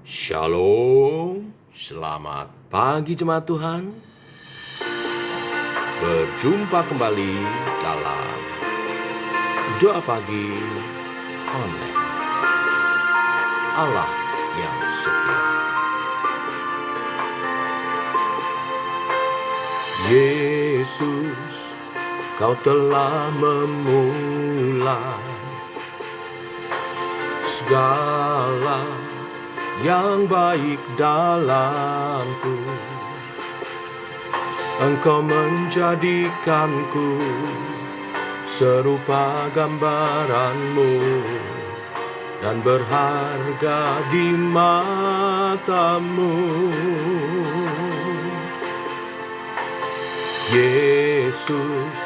Shalom, selamat pagi jemaat Tuhan. Berjumpa kembali dalam doa pagi online. Allah yang setia. Yesus, Kau telah memulai segala yang baik dalamku. Engkau menjadikanku serupa gambaranmu dan berharga di matamu. Yesus,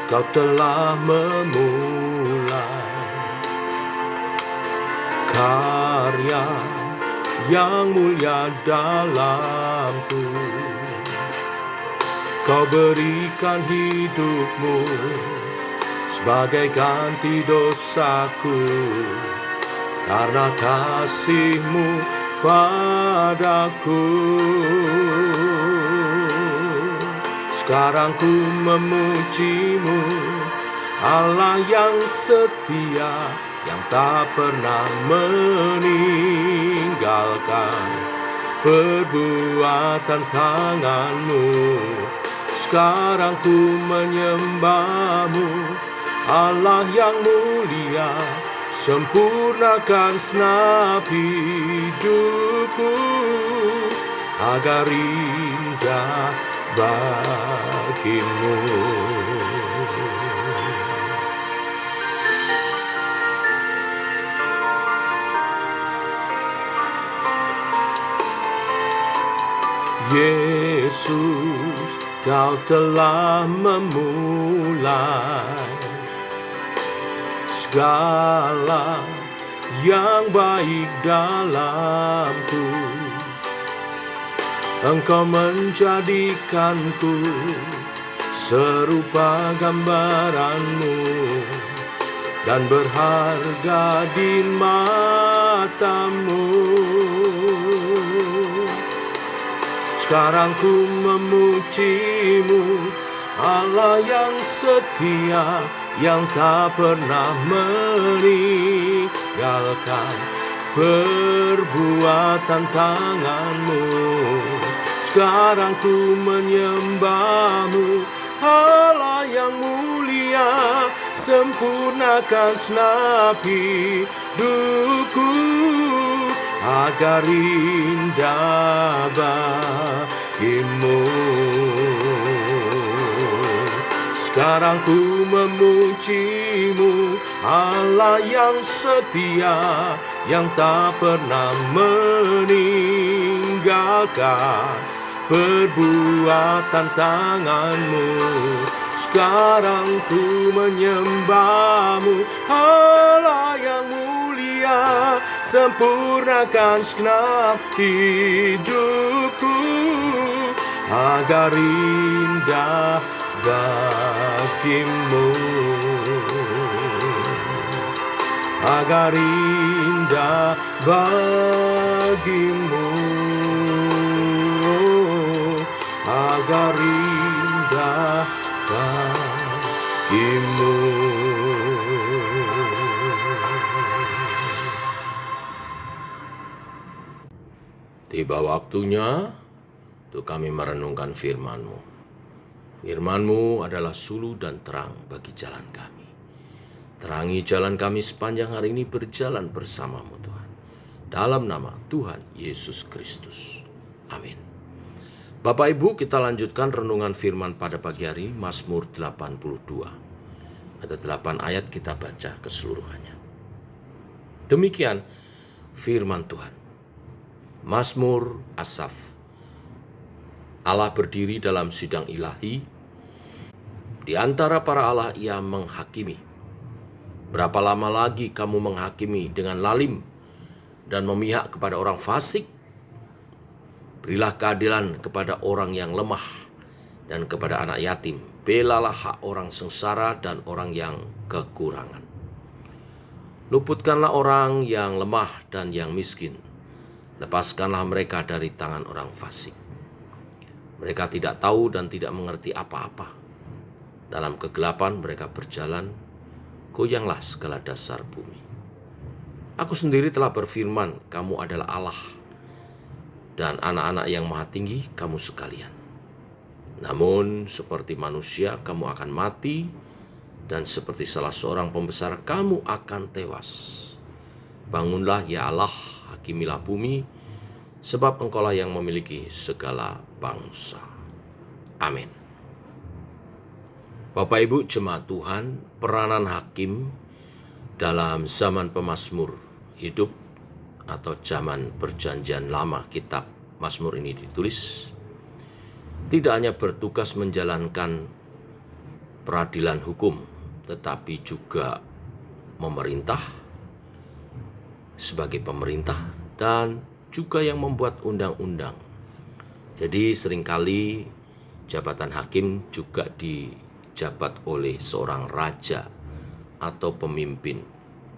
Kau telah memulai karya yang mulia dalamku. Kau berikan hidupmu sebagai ganti dosaku, karena kasih-Mu padaku. Sekarang ku memuji-Mu, Allah yang setia, yang tak pernah meninggalkan perbuatan tangan-Mu. Sekarang ku menyembah-Mu, Allah yang mulia, sempurnakan segenap hidupku agar indah bagi-Mu. Yesus, Kau telah memulai segala yang baik dalamku. Engkau menjadikanku serupa gambaran-Mu dan berharga di matamu. Sekarang ku memuji-Mu, Allah yang setia, yang tak pernah meninggalkan perbuatan tangan-Mu. Sekarang ku menyembah-Mu, Allah yang mulia, sempurnakan segenap hidupku agar indah bagi-Mu. Sekarang ku memuji-Mu, Allah yang setia, yang tak pernah meninggalkan perbuatan tangan-Mu. Sekarang ku menyembah-Mu, Allah yang mulia, sempurnakan segenap hidupku agar indah bagi-Mu, agar indah bagi-Mu, agar indah bagi-Mu. Tiba waktunya untuk kami merenungkan firman-Mu. Firman-Mu adalah suluh dan terang bagi jalan kami. Terangi jalan kami sepanjang hari ini berjalan bersama-Mu Tuhan. Dalam nama Tuhan Yesus Kristus. Amin. Bapak Ibu, kita lanjutkan renungan firman pada pagi hari, Mazmur 82. Ada 8 ayat kita baca keseluruhannya. Demikian firman Tuhan. Mazmur Asaf. Allah berdiri dalam sidang ilahi. Di antara para Allah Ia menghakimi. Berapa lama lagi kamu menghakimi dengan lalim dan memihak kepada orang fasik? Berilah keadilan kepada orang yang lemah dan kepada anak yatim. Belalah hak orang sengsara dan orang yang kekurangan. Luputkanlah orang yang lemah dan yang miskin. Lepaskanlah mereka dari tangan orang fasik. Mereka tidak tahu dan tidak mengerti apa-apa. Dalam kegelapan mereka berjalan, goyanglah segala dasar bumi. Aku sendiri telah berfirman, kamu adalah Allah, dan anak-anak yang maha tinggi kamu sekalian. Namun seperti manusia kamu akan mati, dan seperti salah seorang pembesar kamu akan tewas. Bangunlah ya Allah, hakimilah bumi, sebab engkaulah yang memiliki segala bangsa. Amin. Bapak Ibu jemaat Tuhan, peranan hakim dalam zaman Pemazmur hidup atau zaman perjanjian lama kitab Mazmur ini ditulis, tidak hanya bertugas menjalankan peradilan hukum, tetapi juga memerintah sebagai pemerintah dan juga yang membuat undang-undang. Jadi seringkali jabatan hakim juga dijabat oleh seorang raja atau pemimpin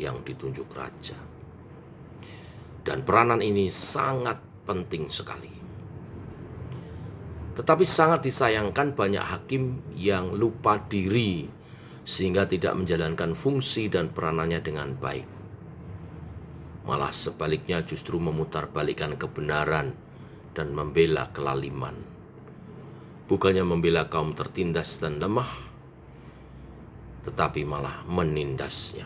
yang ditunjuk raja. Dan peranan ini sangat penting sekali. Tetapi sangat disayangkan banyak hakim yang lupa diri sehingga tidak menjalankan fungsi dan peranannya dengan baik. Malah sebaliknya justru memutarbalikkan kebenaran dan membela kelaliman. Bukannya membela kaum tertindas dan lemah, tetapi malah menindasnya.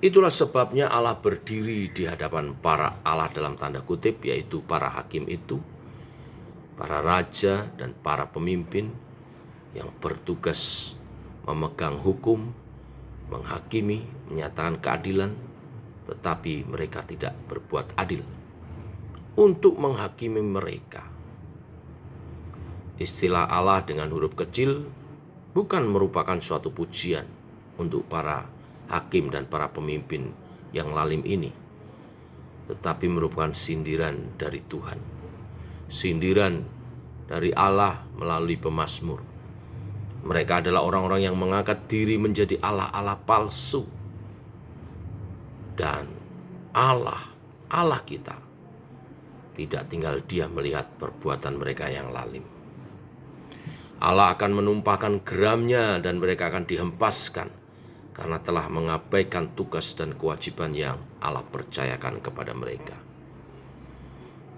Itulah sebabnya Allah berdiri di hadapan para Allah dalam tanda kutip, yaitu para hakim itu, para raja dan para pemimpin yang bertugas memegang hukum, menghakimi, menyatakan keadilan, tetapi mereka tidak berbuat adil. Untuk menghakimi mereka, istilah Allah dengan huruf kecil bukan merupakan suatu pujian untuk para hakim dan para pemimpin yang lalim ini, tetapi merupakan sindiran dari Tuhan, sindiran dari Allah melalui pemazmur. Mereka adalah orang-orang yang mengangkat diri menjadi Allah-Allah palsu. Dan Allah kita tidak tinggal diam melihat perbuatan mereka yang lalim. Allah akan menumpahkan geramnya dan mereka akan dihempaskan karena telah mengabaikan tugas dan kewajiban yang Allah percayakan kepada mereka.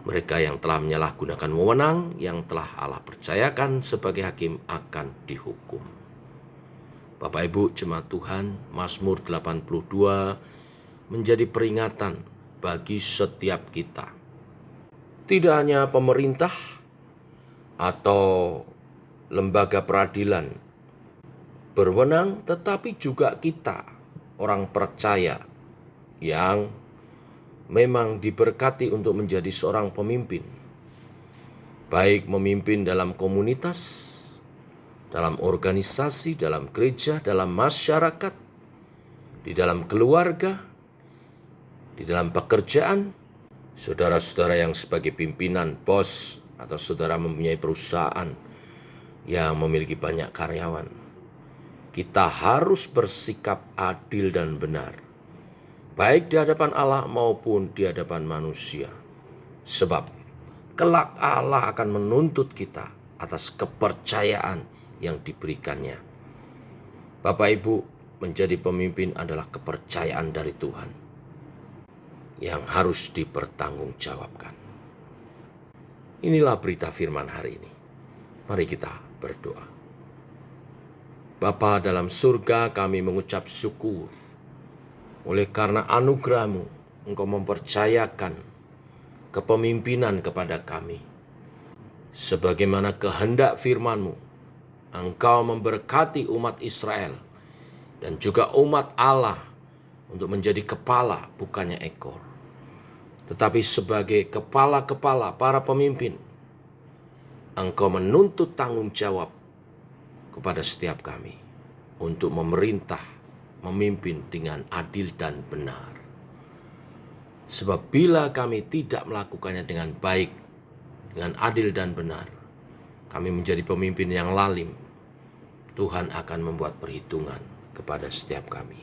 Mereka yang telah menyalahgunakan wewenang yang telah Allah percayakan sebagai hakim akan dihukum. Bapak Ibu jemaat Tuhan, Mazmur 82 menjadi peringatan bagi setiap kita. Tidak hanya pemerintah atau lembaga peradilan berwenang, tetapi juga kita, orang percaya yang memang diberkati untuk menjadi seorang pemimpin. Baik memimpin dalam komunitas, dalam organisasi, dalam gereja, dalam masyarakat, di dalam keluarga, di dalam pekerjaan, saudara-saudara yang sebagai pimpinan, bos, atau saudara mempunyai perusahaan yang memiliki banyak karyawan. Kita harus bersikap adil dan benar, baik di hadapan Allah maupun di hadapan manusia. Sebab kelak Allah akan menuntut kita atas kepercayaan yang diberikannya. Bapak Ibu, menjadi pemimpin adalah kepercayaan dari Tuhan yang harus dipertanggungjawabkan. Inilah berita firman hari ini. Mari kita berdoa. Bapa dalam surga, kami mengucap syukur oleh karena anugerah-Mu, Engkau mempercayakan kepemimpinan kepada kami. Sebagaimana kehendak firman-Mu, Engkau memberkati umat Israel dan juga umat Allah untuk menjadi kepala bukannya ekor. Tetapi sebagai kepala-kepala para pemimpin, Engkau menuntut tanggung jawab kepada setiap kami untuk memerintah, memimpin dengan adil dan benar. Sebab bila kami tidak melakukannya dengan baik, dengan adil dan benar, kami menjadi pemimpin yang lalim. Tuhan akan membuat perhitungan kepada setiap kami.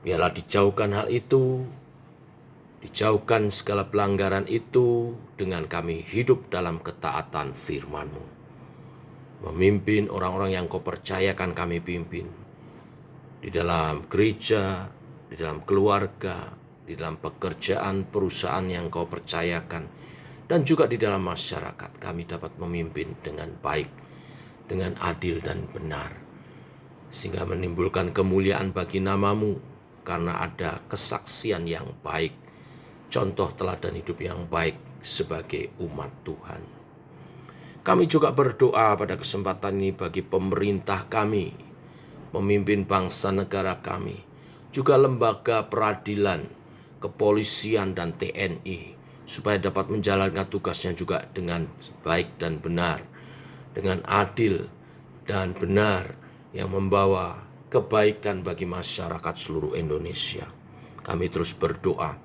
Biarlah dijauhkan hal itu Dijauhkan segala pelanggaran itu dengan kami hidup dalam ketaatan firman-Mu. Memimpin orang-orang yang Kau percayakan kami pimpin. Di dalam gereja, di dalam keluarga, di dalam pekerjaan, perusahaan yang Kau percayakan, dan juga di dalam masyarakat kami dapat memimpin dengan baik, dengan adil dan benar, sehingga menimbulkan kemuliaan bagi nama-Mu, karena ada kesaksian yang baik, contoh teladan hidup yang baik sebagai umat Tuhan. Kami juga berdoa pada kesempatan ini bagi pemerintah kami, memimpin bangsa negara kami, juga lembaga peradilan, kepolisian dan TNI, supaya dapat menjalankan tugasnya juga dengan baik dan benar, dengan adil dan benar, yang membawa kebaikan bagi masyarakat seluruh Indonesia. Kami terus berdoa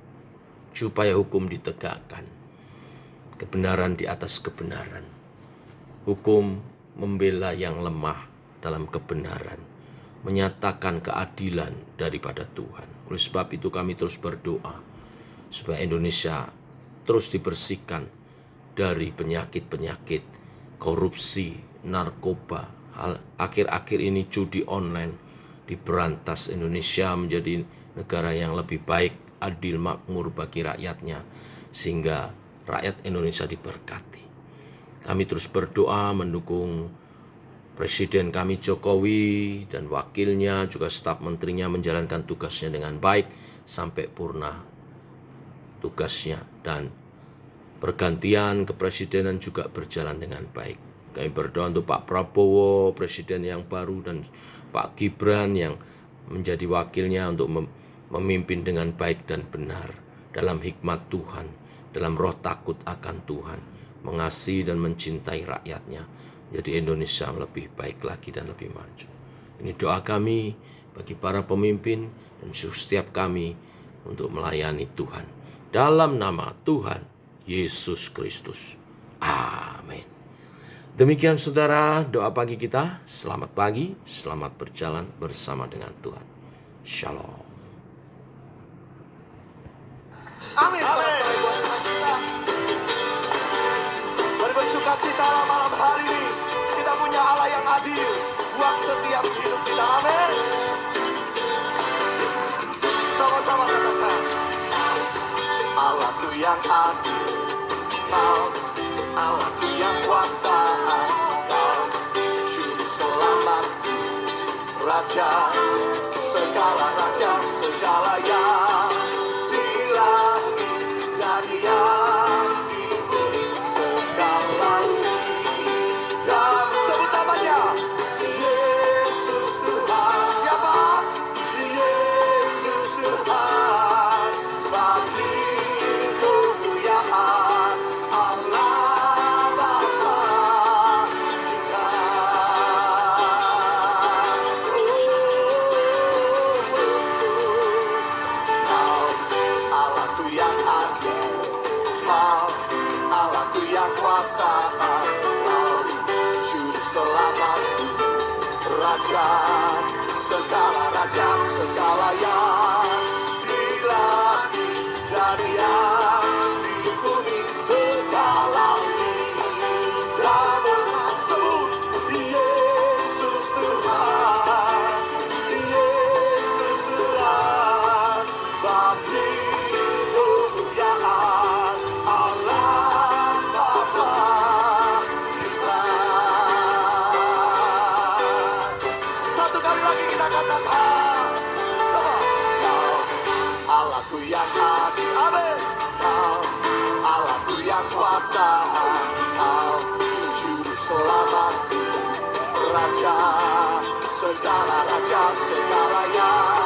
supaya hukum ditegakkan, kebenaran di atas kebenaran, hukum membela yang lemah dalam kebenaran, menyatakan keadilan daripada Tuhan. Oleh sebab itu kami terus berdoa supaya Indonesia terus dibersihkan dari penyakit-penyakit, korupsi, narkoba. Akhir-akhir ini judi online diberantas. Indonesia menjadi negara yang lebih baik, adil, makmur bagi rakyatnya, sehingga rakyat Indonesia diberkati. Kami terus berdoa mendukung Presiden kami Jokowi dan wakilnya, juga staf menterinya menjalankan tugasnya dengan baik sampai purna tugasnya, dan pergantian kepresidenan juga berjalan dengan baik. Kami berdoa untuk Pak Prabowo, presiden yang baru, dan Pak Gibran yang menjadi wakilnya untuk memimpin dengan baik dan benar, dalam hikmat Tuhan, dalam roh takut akan Tuhan, mengasihi dan mencintai rakyatnya. Jadi Indonesia lebih baik lagi dan lebih maju. Ini doa kami bagi para pemimpin dan setiap kami untuk melayani Tuhan. Dalam nama Tuhan Yesus Kristus. Amin. Demikian saudara doa pagi kita. Selamat pagi, selamat berjalan bersama dengan Tuhan. Shalom. Amin. Mari bersuka cita malam hari ini. Kita punya Allah yang adil buat setiap hidup kita. Amin. Sama-sama katakan, Allahku yang adil, Kau Allahku yang kuasa, Kau Juru Selamatku, Raja segala raja, segala yang di langit dan yang di bumi, segalanya. Dan sebut namanya, Yesus Tuhan. Siapa? Yesus Tuhan. Bagi kemuliaan Allah Bapa kita. Kau Allahku yang adil, Kau Allahku yang kuasa, Kau Juru Selamatku, Raja segala raja, segala yang di langit dan yang di bumi, segalanya. Kamu sebut Yesus Tuhan, Yesus Tuhan. Bagi kemuliaan Allah Bapa kita. Satu kali lagi kita katakan sama. Kau Allahku yang adil, amin. Kau Allahku yang kuasa, Kau Juru Selamatku, Raja segala raja, segala yang